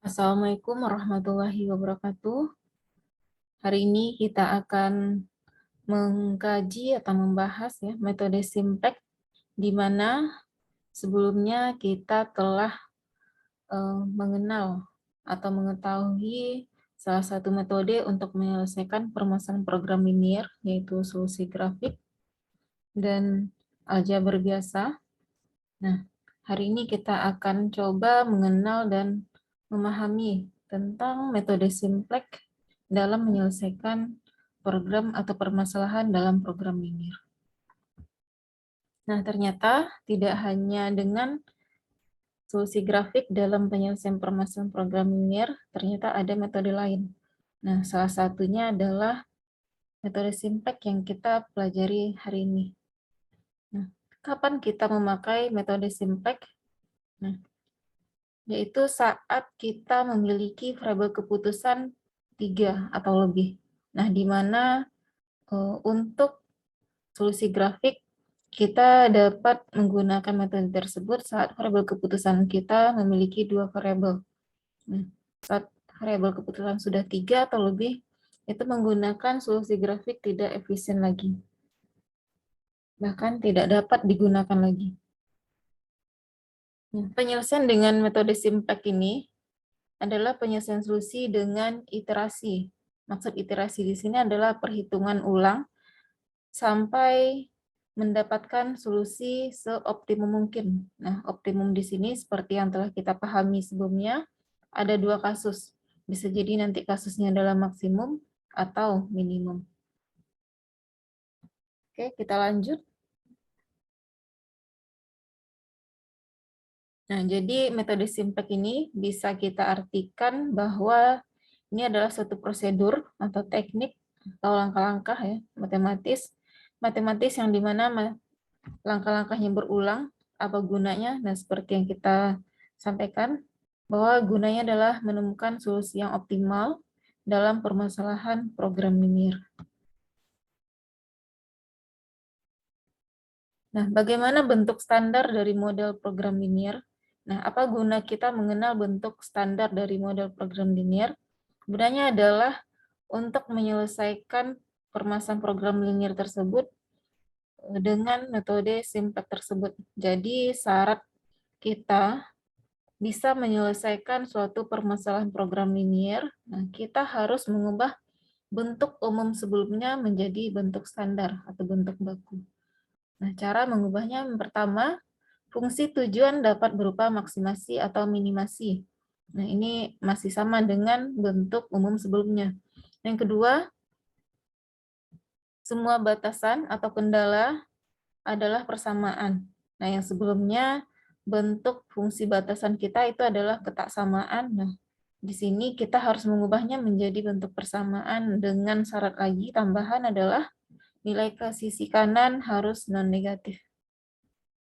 Assalamualaikum warahmatullahi wabarakatuh. Hari ini kita akan mengkaji atau membahas metode Simplex, di mana sebelumnya kita telah mengenal atau mengetahui salah satu metode untuk menyelesaikan permasalahan program linier, yaitu solusi grafik dan aljabar biasa. Nah, hari ini kita akan coba mengenal dan memahami tentang metode Simplex dalam menyelesaikan program atau permasalahan dalam program linier. Nah, ternyata tidak hanya dengan solusi grafik dalam penyelesaian permasalahan program linier, ternyata ada metode lain. Nah, salah satunya adalah metode Simplex yang kita pelajari hari ini. Nah, kapan kita memakai metode Simplex? Nah, yaitu saat kita memiliki variabel keputusan 3 atau lebih. Nah, di mana untuk solusi grafik kita dapat menggunakan metode tersebut saat variabel keputusan kita memiliki 2 variabel. Nah, saat variabel keputusan sudah 3 atau lebih, itu menggunakan solusi grafik tidak efisien lagi. Bahkan tidak dapat digunakan lagi. Nah, penyelesaian dengan metode Simplex ini adalah penyelesaian solusi dengan iterasi. Maksud iterasi di sini adalah perhitungan ulang sampai mendapatkan solusi seoptimum mungkin. Nah, optimum di sini seperti yang telah kita pahami sebelumnya, ada 2 kasus. Bisa jadi nanti kasusnya adalah maksimum atau minimum. Oke, kita lanjut. Nah, jadi metode Simplex ini bisa kita artikan bahwa ini adalah suatu prosedur atau teknik atau langkah-langkah matematis yang dimana langkah-langkahnya berulang. Apa gunanya? Nah, seperti yang kita sampaikan, bahwa gunanya adalah menemukan solusi yang optimal dalam permasalahan program linier. Nah, bagaimana bentuk standar dari model program linier? Nah, apa guna kita mengenal bentuk standar dari model program linier? Gunanya adalah untuk menyelesaikan permasalahan program linier tersebut dengan metode Simplex tersebut. Jadi, syarat kita bisa menyelesaikan suatu permasalahan program linier, nah kita harus mengubah bentuk umum sebelumnya menjadi bentuk standar atau bentuk baku. Nah, cara mengubahnya yang pertama, fungsi tujuan dapat berupa maksimasi atau minimasi. Nah, ini masih sama dengan bentuk umum sebelumnya. Yang kedua, semua batasan atau kendala adalah persamaan. Nah, yang sebelumnya bentuk fungsi batasan kita itu adalah ketaksamaan. Nah, di sini kita harus mengubahnya menjadi bentuk persamaan dengan syarat lagi tambahan adalah nilai ke sisi kanan harus non-negatif.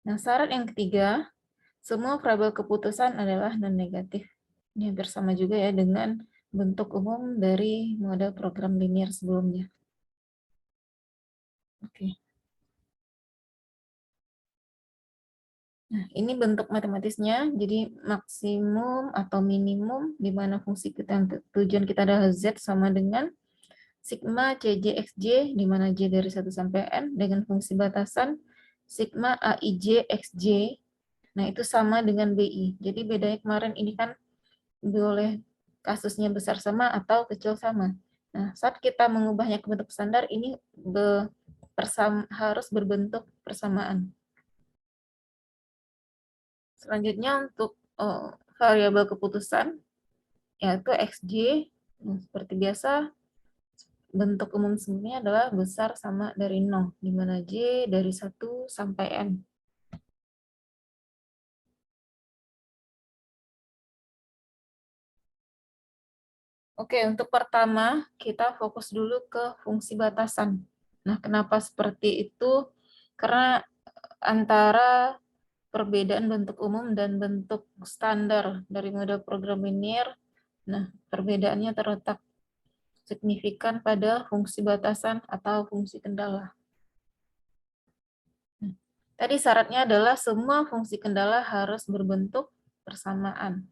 Nah, syarat yang ketiga, semua variabel keputusan adalah non-negatif. Ini hampir sama juga ya dengan bentuk umum dari model program linier sebelumnya. Oke. Nah, ini bentuk matematisnya. Jadi maksimum atau minimum di mana fungsi kita tujuan kita adalah Z sama dengan sigma CJ XJ di mana J dari 1 sampai N dengan fungsi batasan sigma AIJ XJ. Nah, itu sama dengan BI. Jadi bedanya kemarin ini kan boleh kasusnya besar sama atau kecil sama. Nah, saat kita mengubahnya ke bentuk standar, ini harus berbentuk persamaan. Selanjutnya untuk variabel keputusan, yaitu XJ. Nah, seperti biasa, bentuk umum sebelumnya adalah besar sama dari 0, di mana J dari 1 sampai N. Oke, untuk pertama, kita fokus dulu ke fungsi batasan. Nah, kenapa seperti itu? Karena antara perbedaan bentuk umum dan bentuk standar dari model program linier, nah, perbedaannya terletak signifikan pada fungsi batasan atau fungsi kendala. Tadi syaratnya adalah semua fungsi kendala harus berbentuk persamaan.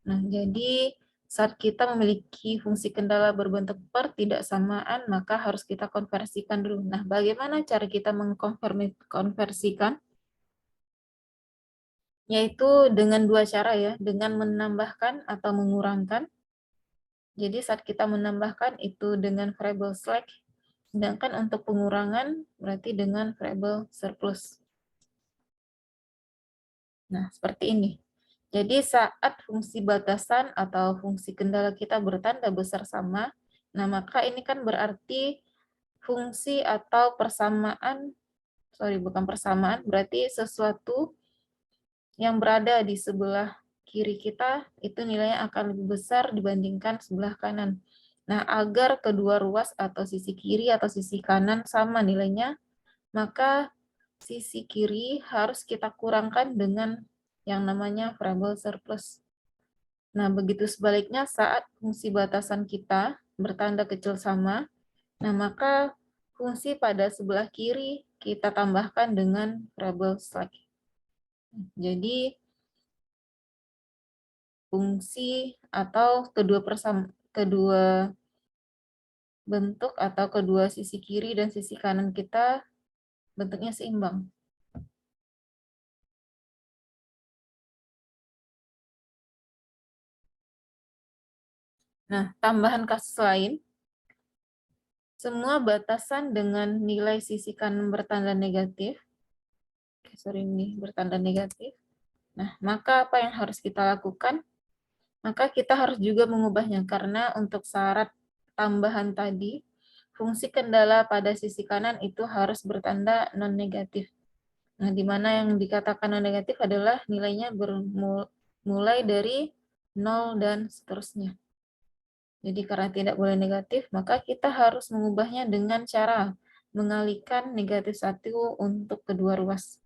Nah, jadi saat kita memiliki fungsi kendala berbentuk tidak samaan, maka harus kita konversikan dulu. Nah, bagaimana cara kita mengkonversikan? Yaitu dengan dua cara ya, dengan menambahkan atau mengurangkan. Jadi saat kita menambahkan itu dengan variable slack, sedangkan untuk pengurangan berarti dengan variable surplus. Nah, seperti ini. Jadi saat fungsi batasan atau fungsi kendala kita bertanda besar sama, nah maka ini kan berarti fungsi atau persamaan, bukan persamaan, berarti sesuatu yang berada di sebelah kiri kita itu nilainya akan lebih besar dibandingkan sebelah kanan. Nah, agar kedua ruas atau sisi kiri atau sisi kanan sama nilainya, maka sisi kiri harus kita kurangkan dengan yang namanya variable surplus. Nah, begitu sebaliknya saat fungsi batasan kita bertanda kecil sama, nah maka fungsi pada sebelah kiri kita tambahkan dengan variable slack. Jadi, fungsi atau kedua bentuk atau kedua sisi kiri dan sisi kanan kita bentuknya seimbang. Nah, tambahan kasus lain, semua batasan dengan nilai sisi kanan bertanda negatif, ini bertanda negatif. Nah, maka apa yang harus kita lakukan? Maka kita harus juga mengubahnya, karena untuk syarat tambahan tadi, fungsi kendala pada sisi kanan itu harus bertanda non-negatif. Nah, di mana yang dikatakan non-negatif adalah nilainya mulai dari 0 dan seterusnya. Jadi karena tidak boleh negatif, maka kita harus mengubahnya dengan cara mengalihkan negatif 1 untuk kedua ruas.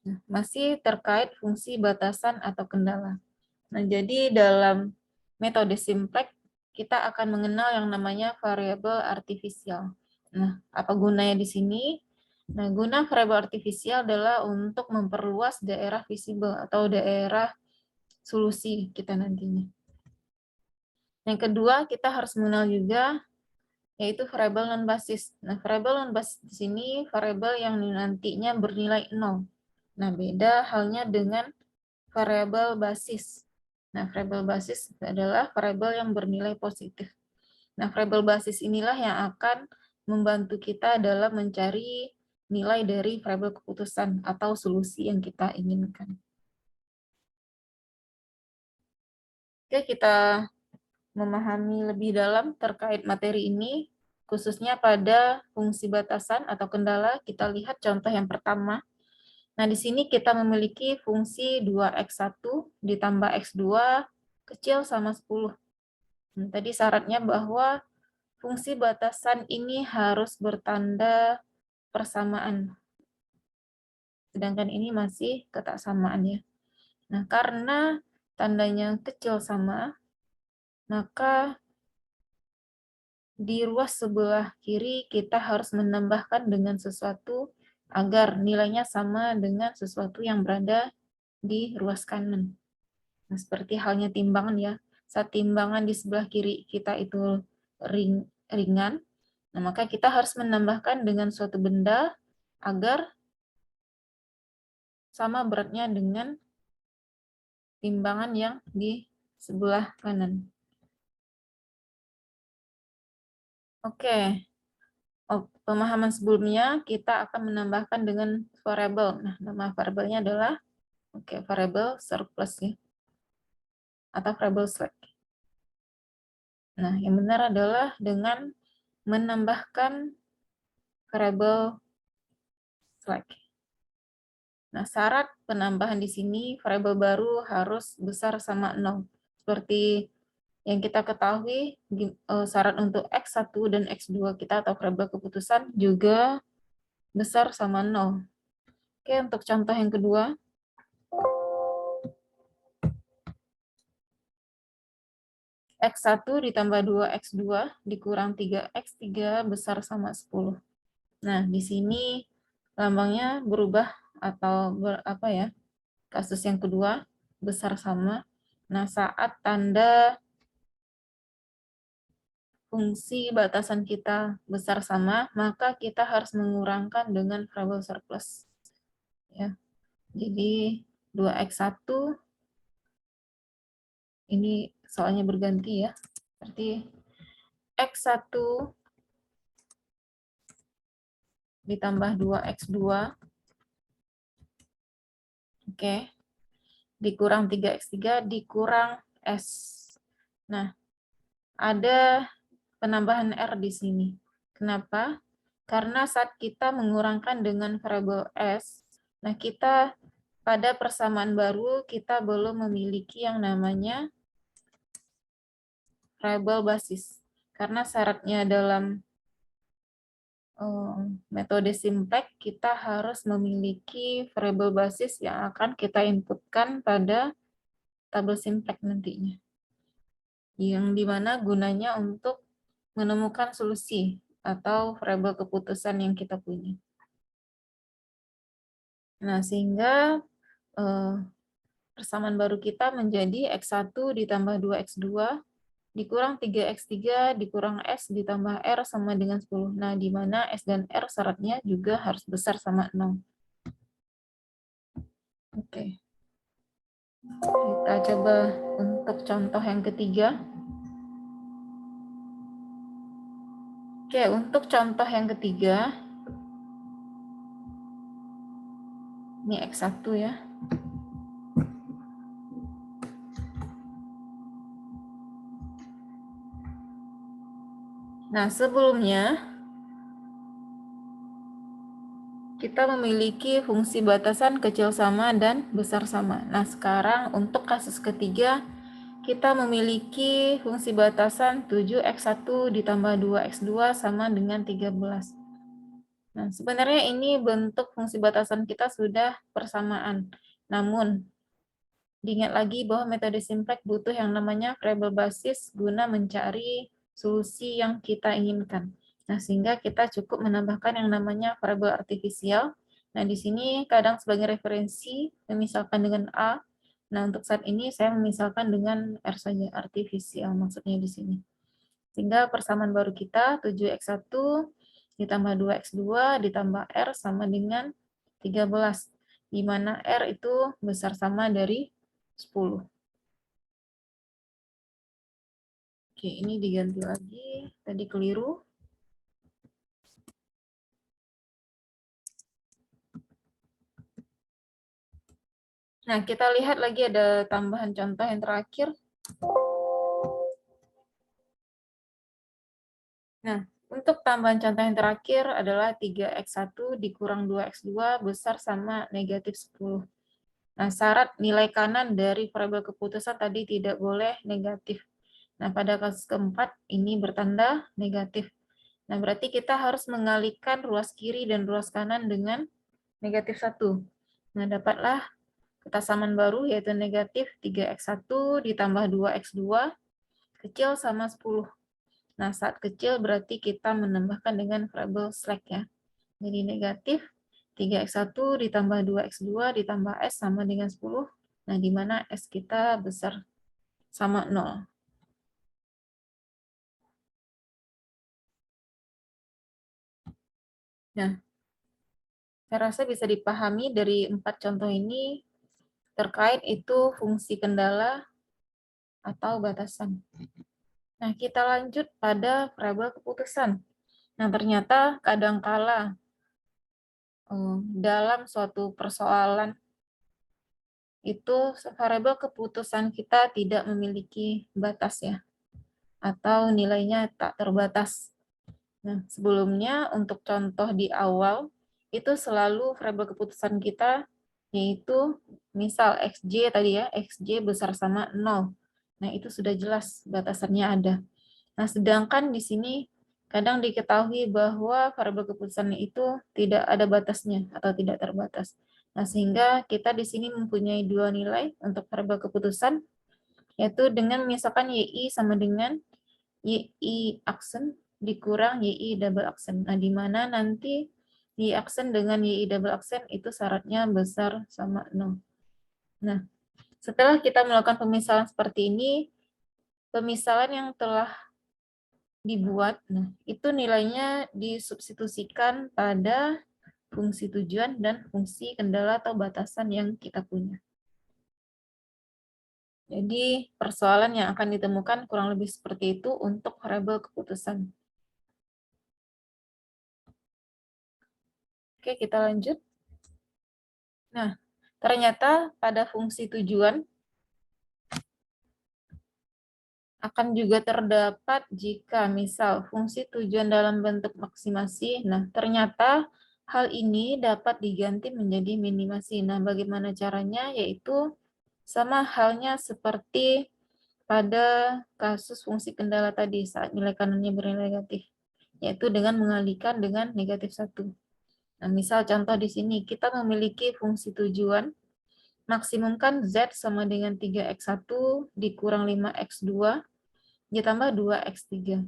Nah, masih terkait fungsi batasan atau kendala. Nah, jadi dalam metode simplex, kita akan mengenal yang namanya variabel artifisial. Nah, apa gunanya di sini? Nah, guna variabel artifisial adalah untuk memperluas daerah visible atau daerah solusi kita nantinya. Yang kedua, kita harus mengenal juga yaitu variabel non-basis. Nah, variabel non-basis di sini variabel yang nantinya bernilai 0. Nah, beda halnya dengan variabel basis. Nah, variabel basis adalah variabel yang bernilai positif. Nah, variabel basis inilah yang akan membantu kita dalam mencari nilai dari variabel keputusan atau solusi yang kita inginkan. Oke, kita memahami lebih dalam terkait materi ini, khususnya pada fungsi batasan atau kendala. Kita lihat contoh yang pertama. Nah, di sini kita memiliki fungsi 2x1 ditambah x2 kecil sama 10. Nah, tadi syaratnya bahwa fungsi batasan ini harus bertanda persamaan. Sedangkan ini masih ketaksamaan ya. Nah, karena tandanya kecil sama, maka di ruas sebelah kiri kita harus menambahkan dengan sesuatu agar nilainya sama dengan sesuatu yang berada di ruas kanan. Nah, seperti halnya timbangan ya. Saat timbangan di sebelah kiri kita itu ringan, nah maka kita harus menambahkan dengan suatu benda agar sama beratnya dengan timbangan yang di sebelah kanan. Oke. Pemahaman sebelumnya kita akan menambahkan dengan variabel. Nah, nama variabelnya adalah variabel surplus ya, atau variabel slack. Nah, yang benar adalah dengan menambahkan variabel slack. Nah, syarat penambahan di sini variabel baru harus besar sama 0. Seperti yang kita ketahui, syarat untuk X1 dan X2 kita atau variabel keputusan juga besar sama 0. Oke, untuk contoh yang kedua. X1 ditambah 2X2 dikurang 3X3 besar sama 10. Nah, di sini lambangnya berubah atau Kasus yang kedua, besar sama. Nah, saat tanda fungsi batasan kita besar sama, maka kita harus mengurangkan dengan variabel surplus. Ya. Jadi 2x1 ini soalnya berganti ya. Berarti x1 ditambah 2x2, oke, dikurang 3x3 dikurang s. Nah, ada penambahan r di sini. Kenapa? Karena saat kita mengurangkan dengan variabel s, nah kita pada persamaan baru kita belum memiliki yang namanya variabel basis. Karena syaratnya dalam metode simplex kita harus memiliki variabel basis yang akan kita inputkan pada tabel simplex nantinya. Yang dimana gunanya untuk menemukan solusi atau variabel keputusan yang kita punya. Nah, sehingga persamaan baru kita menjadi x1 ditambah 2x2 dikurang 3x3 dikurang S ditambah R sama dengan 10. Nah, di mana S dan R syaratnya juga harus besar sama 0. Oke. Kita coba untuk contoh yang ketiga. Oke, untuk contoh yang ketiga, ini X1 ya. Nah, sebelumnya kita memiliki fungsi batasan kecil sama dan besar sama. Nah, sekarang untuk kasus ketiga, kita memiliki fungsi batasan 7x1 ditambah 2x2 sama dengan 13. Nah, sebenarnya ini bentuk fungsi batasan kita sudah persamaan. Namun, diingat lagi bahwa metode simplex butuh yang namanya variabel basis guna mencari solusi yang kita inginkan. Nah, sehingga kita cukup menambahkan yang namanya variabel artifisial. Nah, di sini kadang sebagai referensi, misalkan dengan A. Nah, untuk saat ini saya memisalkan dengan R saja, artifisial maksudnya di sini. Sehingga persamaan baru kita 7x1 ditambah 2x2 ditambah R sama dengan 13, di mana R itu besar sama dari 10. Oke, ini diganti lagi, tadi keliru. Nah, kita lihat lagi ada tambahan contoh yang terakhir. Nah, untuk tambahan contoh yang terakhir adalah 3x1 dikurang 2x2 besar sama negatif 10. Nah, syarat nilai kanan dari variabel keputusan tadi tidak boleh negatif. Nah, pada kasus keempat ini bertanda negatif. Nah, berarti kita harus mengalihkan ruas kiri dan ruas kanan dengan negatif 1. Nah, dapatlah ketasaman baru yaitu negatif 3x1 ditambah 2x2 kecil sama 10. Nah, saat kecil berarti kita menambahkan dengan variabel slack ya. Jadi negatif 3x1 ditambah 2x2 ditambah S sama dengan 10. Nah, di mana S kita besar sama 0. Nah, saya rasa bisa dipahami dari 4 contoh ini terkait itu fungsi kendala atau batasan. Nah, kita lanjut pada variabel keputusan. Nah, ternyata kadangkala dalam suatu persoalan itu variabel keputusan kita tidak memiliki batas ya, atau nilainya tak terbatas. Nah, sebelumnya untuk contoh di awal, itu selalu variabel keputusan kita yaitu misal xj tadi ya, xj besar sama 0. Nah, itu sudah jelas batasannya ada. Nah, sedangkan di sini kadang diketahui bahwa variabel keputusannya itu tidak ada batasnya atau tidak terbatas. Nah, sehingga kita di sini mempunyai dua nilai untuk variabel keputusan, yaitu dengan misalkan YI sama dengan YI aksen dikurang YI double aksen. Nah, di mana nanti YI aksen dengan YI double aksen itu syaratnya besar sama 0. Nah, setelah kita melakukan pemisalan seperti ini, pemisalan yang telah dibuat, nah itu nilainya disubstitusikan pada fungsi tujuan dan fungsi kendala atau batasan yang kita punya. Jadi persoalan yang akan ditemukan kurang lebih seperti itu untuk variabel keputusan. Oke, kita lanjut. Nah, ternyata pada fungsi tujuan akan juga terdapat jika misal fungsi tujuan dalam bentuk maksimasi. Nah, ternyata hal ini dapat diganti menjadi minimasi. Nah, bagaimana caranya? Yaitu sama halnya seperti pada kasus fungsi kendala tadi saat nilai kanannya bernilai negatif, yaitu dengan mengalihkan dengan negatif 1. Nah, misal contoh di sini kita memiliki fungsi tujuan maksimumkan Z sama dengan 3x1 dikurang 5x2 ditambah 2x3.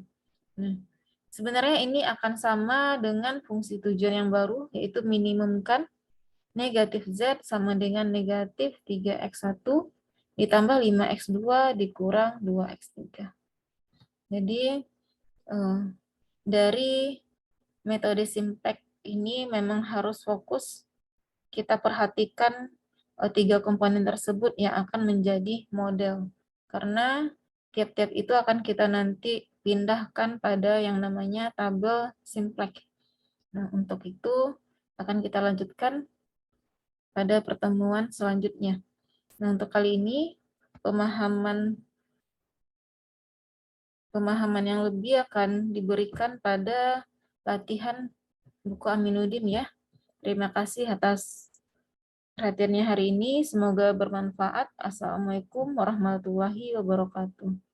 Nah, sebenarnya ini akan sama dengan fungsi tujuan yang baru, yaitu minimumkan negatif Z sama dengan negatif 3x1 ditambah 5x2 dikurang 2x3. Jadi, dari metode Simplex ini memang harus fokus kita perhatikan tiga komponen tersebut yang akan menjadi model. Karena tiap-tiap itu akan kita nanti pindahkan pada yang namanya tabel Simplex. Nah, untuk itu akan kita lanjutkan pada pertemuan selanjutnya. Nah, untuk kali ini pemahaman yang lebih akan diberikan pada latihan buku Aminuddin ya. Terima kasih atas perhatiannya hari ini. Semoga bermanfaat. Assalamualaikum warahmatullahi wabarakatuh.